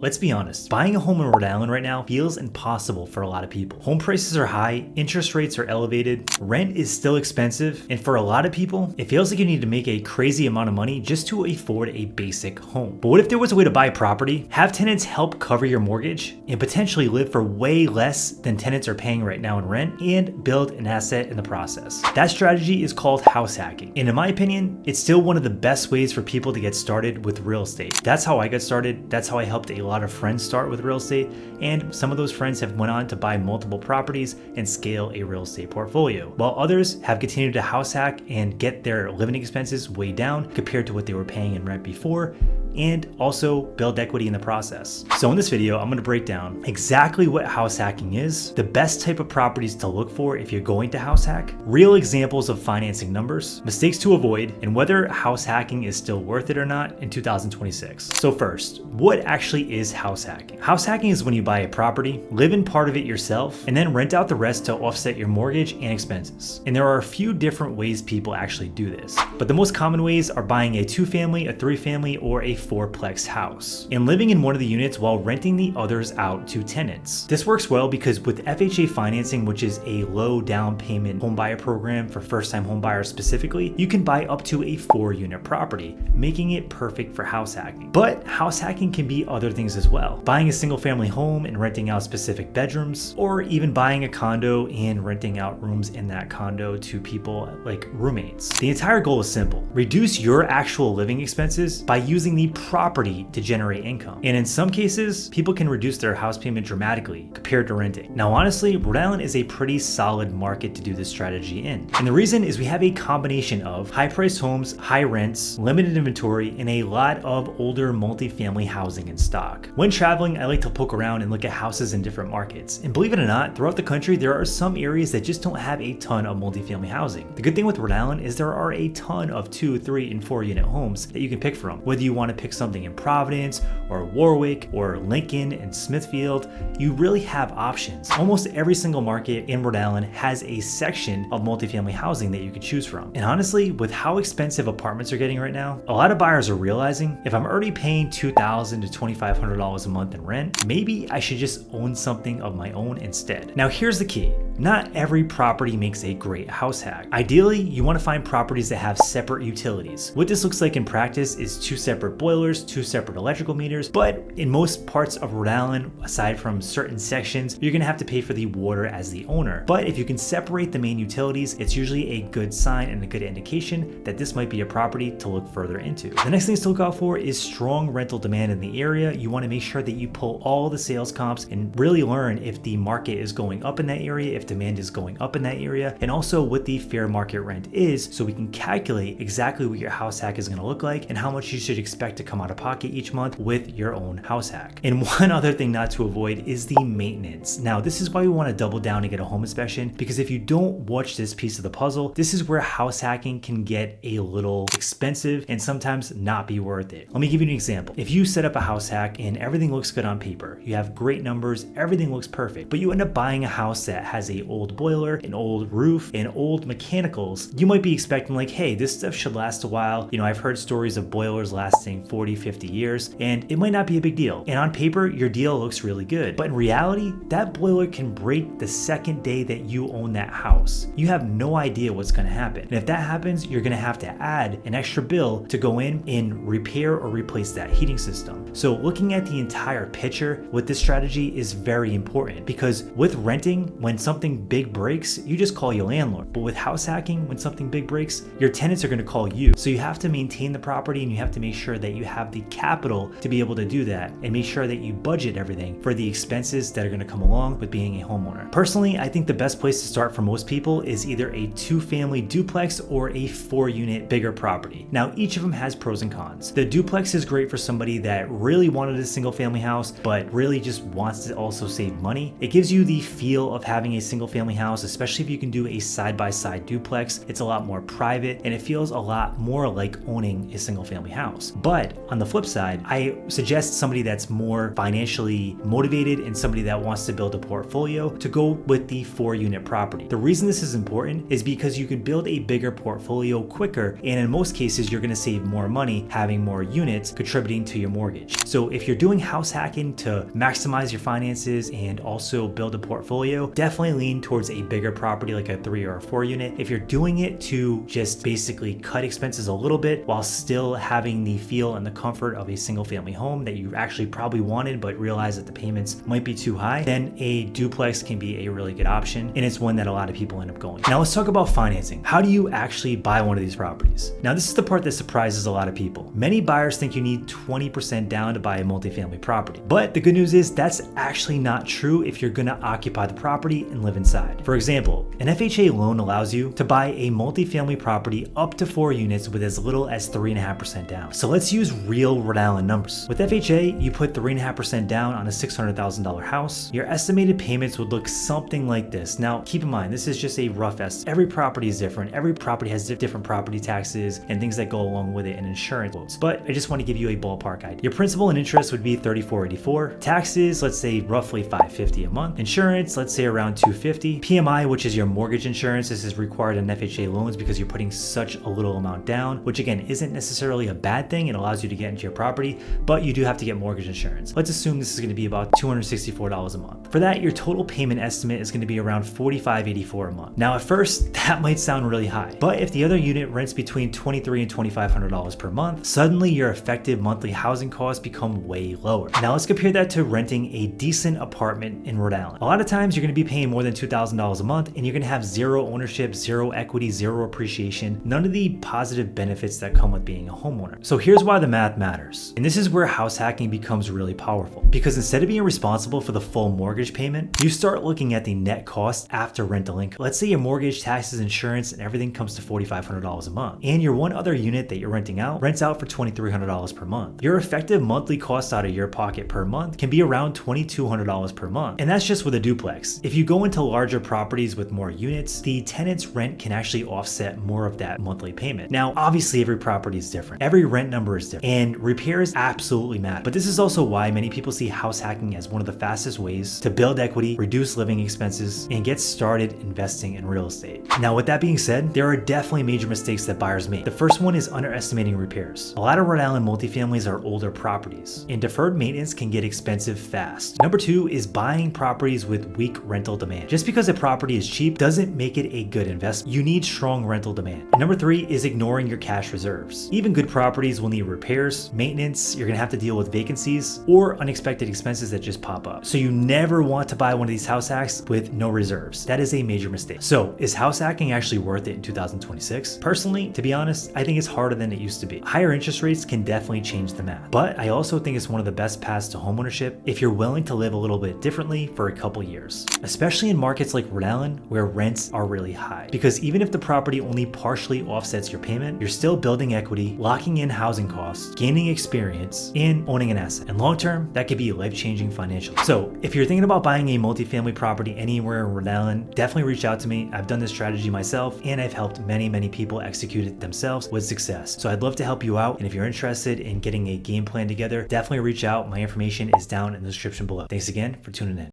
Let's be honest, buying a home in Rhode Island right now feels impossible for a lot of people. Home prices are high, interest rates are elevated, rent is still expensive, and for a lot of people, it feels like you need to make a crazy amount of money just to afford a basic home. But what if there was a way to buy property, have tenants help cover your mortgage, and potentially live for way less than tenants are paying right now in rent, and build an asset in the process? That strategy is called house hacking, and in my opinion, it's still one of the best ways for people to get started with real estate. That's how I got started, that's how I helped a lot of friends start with real estate, and some of those friends have went on to buy multiple properties and scale a real estate portfolio, while others have continued to house hack and get their living expenses way down compared to what they were paying in rent before, and also build equity in the process. So in this video, I'm going to break down exactly what house hacking is, the best type of properties to look for if you're going to house hack, real examples of financing numbers, mistakes to avoid, and whether house hacking is still worth it or not in 2026. So first, what actually is house hacking? House hacking is when you buy a property, live in part of it yourself, and then rent out the rest to offset your mortgage and expenses. And there are a few different ways people actually do this, but the most common ways are buying a 2-family, a 3-family, or a 4-plex house, and living in one of the units while renting the others out to tenants. This works well because with FHA financing, which is a low down payment homebuyer program for first-time homebuyers specifically, you can buy up to a 4-unit property, making it perfect for house hacking. But house hacking can be other things as well. Buying a single-family home and renting out specific bedrooms, or even buying a condo and renting out rooms in that condo to people like roommates. The entire goal is simple: reduce your actual living expenses by using the property to generate income. And in some cases, people can reduce their house payment dramatically compared to renting. Now, honestly, Rhode Island is a pretty solid market to do this strategy in. And the reason is we have a combination of high-priced homes, high rents, limited inventory, and a lot of older multifamily housing in stock. When traveling, I like to poke around and look at houses in different markets. And believe it or not, throughout the country, there are some areas that just don't have a ton of multifamily housing. The good thing with Rhode Island is there are a ton of 2, 3, and 4-unit homes that you can pick from. Whether you want to pick something in Providence or Warwick or Lincoln and Smithfield, you really have options. Almost every single market in Rhode Island has a section of multifamily housing that you can choose from. And honestly, with how expensive apartments are getting right now, a lot of buyers are realizing if I'm already paying $2,000 to $2,500 a month in rent, maybe I should just own something of my own instead. Now here's the key. Not every property makes a great house hack. Ideally, you want to find properties that have separate utilities. What this looks like in practice is 2 separate boilers, 2 separate electrical meters, but in most parts of Rhode Island, aside from certain sections, you're going to have to pay for the water as the owner. But if you can separate the main utilities, it's usually a good sign and a good indication that this might be a property to look further into. The next things to look out for is strong rental demand in the area. You want to make sure that you pull all the sales comps and really learn if the market is going up in that area, if demand is going up in that area, and also what the fair market rent is, so we can calculate exactly what your house hack is going to look like and how much you should expect to come out of pocket each month with your own house hack. And one other thing not to avoid is the maintenance. Now, this is why we want to double down and get a home inspection, because if you don't watch this piece of the puzzle, this is where house hacking can get a little expensive and sometimes not be worth it. Let me give you an example. If you set up a house hack and everything looks good on paper, you have great numbers, everything looks perfect, but you end up buying a house that has a old boiler, an old roof, and old mechanicals, you might be expecting like, hey, this stuff should last a while. You know, I've heard stories of boilers lasting 40, 50 years, and it might not be a big deal. And on paper, your deal looks really good. But in reality, that boiler can break the second day that you own that house. You have no idea what's going to happen. And if that happens, you're going to have to add an extra bill to go in and repair or replace that heating system. So looking at the entire picture with this strategy is very important, because with renting, when something big breaks, you just call your landlord. But with house hacking, when something big breaks, your tenants are going to call you. So you have to maintain the property and you have to make sure that you have the capital to be able to do that, and make sure that you budget everything for the expenses that are going to come along with being a homeowner. Personally, I think the best place to start for most people is either a 2-family duplex or a 4-unit bigger property. Now, each of them has pros and cons. The duplex is great for somebody that really wanted a single family house, but really just wants to also save money. It gives you the feel of having a single single family house, especially if you can do a side-by-side duplex. It's a lot more private and it feels a lot more like owning a single family house. But on the flip side, I suggest somebody that's more financially motivated and somebody that wants to build a portfolio to go with the 4-unit property. The reason this is important is because you can build a bigger portfolio quicker, and in most cases you're going to save more money having more units contributing to your mortgage. So if you're doing house hacking to maximize your finances and also build a portfolio, definitely lean towards a bigger property like a 3 or a 4 unit. If you're doing it to just basically cut expenses a little bit while still having the feel and the comfort of a single family home that you actually probably wanted but realize that the payments might be too high, then a duplex can be a really good option, and it's one that a lot of people end up going. Now let's talk about financing. How do you actually buy one of these properties? Now this is the part that surprises a lot of people. Many buyers think you need 20% down to buy a multifamily property, but the good news is that's actually not true if you're gonna occupy the property and live inside. For example, an FHA loan allows you to buy a multifamily property up to 4 units with as little as 3.5% down. So let's use real Rhode Island numbers. With FHA, you put 3.5% down on a $600,000 house. Your estimated payments would look something like this. Now, keep in mind, this is just a rough estimate. Every property is different. Every property has different property taxes and things that go along with it and insurance quotes. But I just want to give you a ballpark idea. Your principal and interest would be $34.84. Taxes, let's say roughly $550 a month. Insurance, let's say around $250. PMI, which is your mortgage insurance, this is required in FHA loans because you're putting such a little amount down, which again isn't necessarily a bad thing. It allows you to get into your property, but you do have to get mortgage insurance. Let's assume this is going to be about $264 a month. For that, your total payment estimate is going to be around $45.84 a month. Now at first, that might sound really high, but if the other unit rents between $2,300 and $2,500 per month, suddenly your effective monthly housing costs become way lower. Now let's compare that to renting a decent apartment in Rhode Island. A lot of times you're going to be paying more than $2,000 a month and you're going to have zero ownership, zero equity, zero appreciation, none of the positive benefits that come with being a homeowner. So here's why the math matters. And this is where house hacking becomes really powerful, because instead of being responsible for the full mortgage payment, you start looking at the net cost after rental income. Let's say your mortgage, taxes, insurance, and everything comes to $4,500 a month, and your one other unit that you're renting out rents out for $2,300 per month. Your effective monthly cost out of your pocket per month can be around $2,200 per month, and that's just with a duplex. If you go into larger properties with more units, the tenant's rent can actually offset more of that monthly payment. Now, obviously every property is different. Every rent number is different, and repairs absolutely matter. But this is also why many people see house hacking as one of the fastest ways to build equity, reduce living expenses, and get started investing in real estate. Now, with that being said, there are definitely major mistakes that buyers make. The first one is underestimating repairs. A lot of Rhode Island multifamilies are older properties, and deferred maintenance can get expensive fast. Number two is buying properties with weak rental demand. Just because a property is cheap doesn't make it a good investment. You need strong rental demand. And number three is ignoring your cash reserves. Even good properties will need repairs, maintenance, you're gonna have to deal with vacancies or unexpected expenses that just pop up. So you never want to buy one of these house hacks with no reserves. That is a major mistake. So is house hacking actually worth it in 2026? Personally, to be honest, I think it's harder than it used to be. Higher interest rates can definitely change the math, but I also think it's one of the best paths to homeownership if you're willing to live a little bit differently for a couple years, especially in markets like Rhode Island where rents are really high. Because even if the property only partially offsets your payment, you're still building equity, locking in housing costs, gaining experience, and owning an asset. And long term, that could be life-changing financially. So if you're thinking about buying a multifamily property anywhere in Rhode Island, definitely reach out to me. I've done this strategy myself, and I've helped many people execute it themselves with success. So I'd love to help you out. And if you're interested in getting a game plan together, definitely reach out. My information is down in the description below. Thanks again for tuning in.